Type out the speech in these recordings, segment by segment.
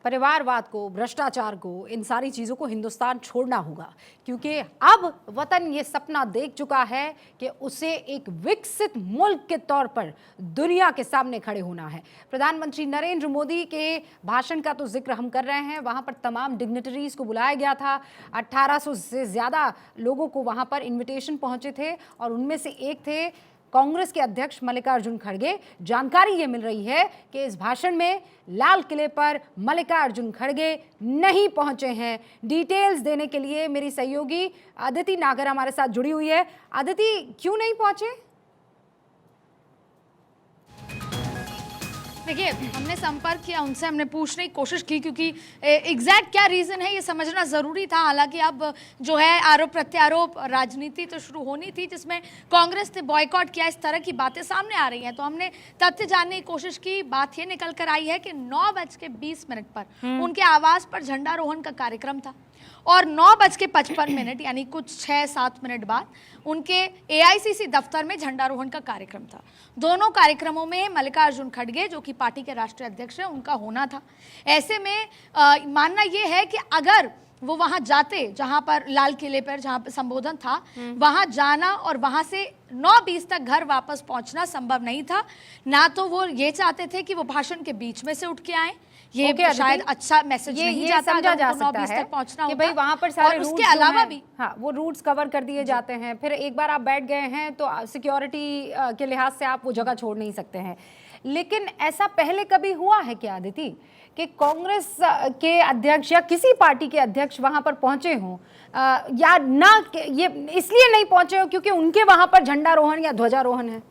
परिवारवाद को, भ्रष्टाचार को, इन सारी चीज़ों को हिंदुस्तान छोड़ना होगा, क्योंकि अब वतन ये सपना देख चुका है कि उसे एक विकसित मुल्क के तौर पर दुनिया के सामने खड़े होना है। प्रधानमंत्री नरेंद्र मोदी के भाषण का तो जिक्र हम कर रहे हैं, वहाँ पर तमाम डिग्निटरीज को बुलाया गया था। 1800 से ज़्यादा लोगों को वहाँ पर इन्विटेशन पहुँचे थे और उनमें से एक थे कांग्रेस के अध्यक्ष मल्लिकार्जुन खड़गे। जानकारी ये मिल रही है कि इस भाषण में लाल किले पर मल्लिकार्जुन खड़गे नहीं पहुंचे हैं। डिटेल्स देने के लिए मेरी सहयोगी अदिति नागर हमारे साथ जुड़ी हुई है। अदिति, क्यों नहीं पहुंचे? देखिए, हमने संपर्क किया उनसे, हमने पूछने की कोशिश की, क्योंकि एग्जैक्ट क्या रीज़न है ये समझना ज़रूरी था। हालांकि अब जो है आरोप प्रत्यारोप राजनीति तो शुरू होनी थी, जिसमें कांग्रेस ने बॉयकॉट किया, इस तरह की बातें सामने आ रही हैं। तो हमने तथ्य जानने की कोशिश की। बात ये निकल कर आई है कि 9:20 पर उनके आवास पर झंडारोहण का कार्यक्रम था और 9:55 यानी कुछ 6-7 मिनट बाद उनके AICC दफ्तर में झंडारोहण का कार्यक्रम था। दोनों कार्यक्रमों में मल्लिकार्जुन खड़गे, जो कि पार्टी के राष्ट्रीय अध्यक्ष हैं, उनका होना था। ऐसे में मानना यह है कि अगर वो वहां जाते, जहां पर लाल किले पर जहां पर संबोधन था, वहां जाना और वहां से 9:20 तक घर वापस पहुंचना संभव नहीं था। ना तो वो ये चाहते थे कि वो भाषण के बीच में से उठ के आए, ये शायद अच्छा मैसेज नहीं जाता, समझा जा सकता है तक पहुंचना कि भाई वहां पर सारे उसके अलावा भी वो रूट्स कवर कर दिए जाते हैं। फिर एक बार आप बैठ गए हैं तो सिक्योरिटी के लिहाज से आप वो जगह छोड़ नहीं सकते हैं। लेकिन ऐसा पहले कभी हुआ है क्या अदिति कि कांग्रेस के अध्यक्ष या किसी पार्टी के अध्यक्ष वहां पर पहुंचे हों, या ना ये इसलिए नहीं पहुंचे हो क्योंकि उनके वहां पर झंडारोहण या ध्वजारोहण है?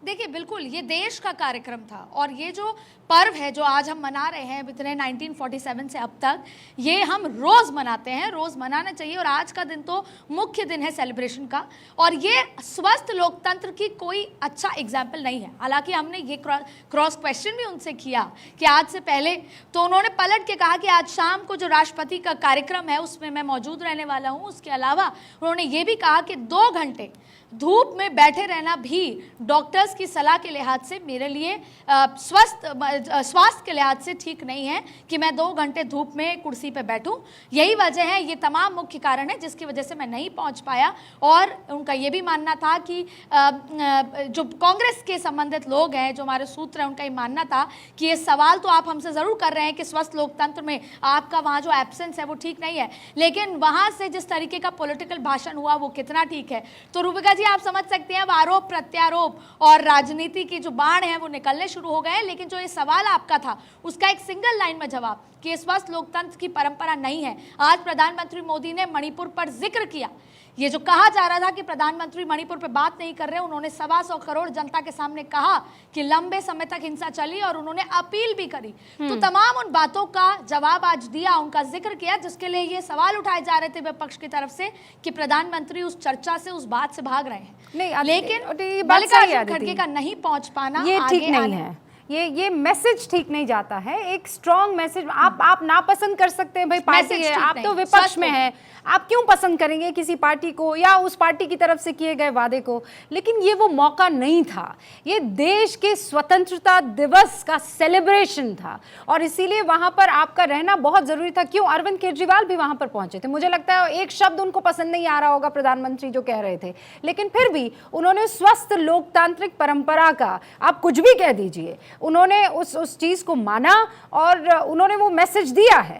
देखिए, बिल्कुल ये देश का कार्यक्रम था और ये जो पर्व है जो आज हम मना रहे हैं इतने 1947 से अब तक, ये हम रोज़ मनाते हैं, रोज़ मनाना चाहिए। और आज का दिन तो मुख्य दिन है सेलिब्रेशन का, और ये स्वस्थ लोकतंत्र की कोई अच्छा एग्जाम्पल नहीं है। हालांकि हमने ये क्रॉस क्वेश्चन भी उनसे किया कि आज से पहले, तो उन्होंने पलट के कहा कि आज शाम को जो राष्ट्रपति का कार्यक्रम है उसमें मैं मौजूद रहने वाला हूँ। उसके अलावा उन्होंने ये भी कहा कि 2 घंटे धूप में बैठे रहना भी डॉक्टर्स की सलाह के लिहाज से मेरे लिए स्वास्थ्य के लिहाज से ठीक नहीं है कि मैं 2 घंटे धूप में कुर्सी पे बैठूं। यही वजह है, ये तमाम मुख्य कारण है जिसकी वजह से मैं नहीं पहुंच पाया। और उनका ये भी मानना था कि जो कांग्रेस के संबंधित लोग हैं, जो हमारे सूत्र हैं, उनका ये मानना था कि ये सवाल तो आप हमसे ज़रूर कर रहे हैं कि स्वस्थ लोकतंत्र में आपका वहाँ जो एब्सेंस है वो ठीक नहीं है, लेकिन वहाँ से जिस तरीके का पॉलिटिकल भाषण हुआ वो कितना ठीक है। तो रूबिका जी, आप समझ सकते हैं अब आरोप प्रत्यारोप और राजनीति की जो बाढ़ है वो निकलने शुरू हो गए। लेकिन जो ये सवाल आपका था उसका एक सिंगल लाइन में जवाब कि स्वस्थ लोकतंत्र की परंपरा नहीं है। आज प्रधानमंत्री मोदी ने मणिपुर पर जिक्र किया। ये जो कहा जा रहा था कि प्रधानमंत्री मणिपुर पर बात नहीं कर रहे, उन्होंने 125 करोड़ जनता के सामने कहा कि लंबे समय तक हिंसा चली और उन्होंने अपील भी करी। तो तमाम उन बातों का जवाब आज दिया, उनका जिक्र किया, जिसके लिए ये सवाल उठाए जा रहे थे विपक्ष की तरफ से कि प्रधानमंत्री उस चर्चा से, उस बात से भाग रहे हैं। नहीं, लेकिन मल्लिकार्जुन खड़गे का नहीं पहुंच पाना ये ठीक नहीं है। ये मैसेज ठीक नहीं जाता है। एक स्ट्रॉन्ग मैसेज आप नापसंद कर सकते हैं, भाई पार्टी है, आप तो विपक्ष में हैं, आप क्यों पसंद करेंगे किसी पार्टी को या उस पार्टी की तरफ से किए गए वादे को? लेकिन ये वो मौका नहीं था। ये देश के स्वतंत्रता दिवस का सेलिब्रेशन था और इसीलिए वहां पर आपका रहना बहुत जरूरी था। क्यों? अरविंद केजरीवाल भी वहां पर पहुंचे थे। मुझे लगता है एक शब्द उनको पसंद नहीं आ रहा होगा प्रधानमंत्री जो कह रहे थे, लेकिन फिर भी उन्होंने स्वस्थ लोकतांत्रिक परंपरा का, आप कुछ भी कह दीजिए, उन्होंने उस चीज को माना और उन्होंने वो मैसेज दिया है।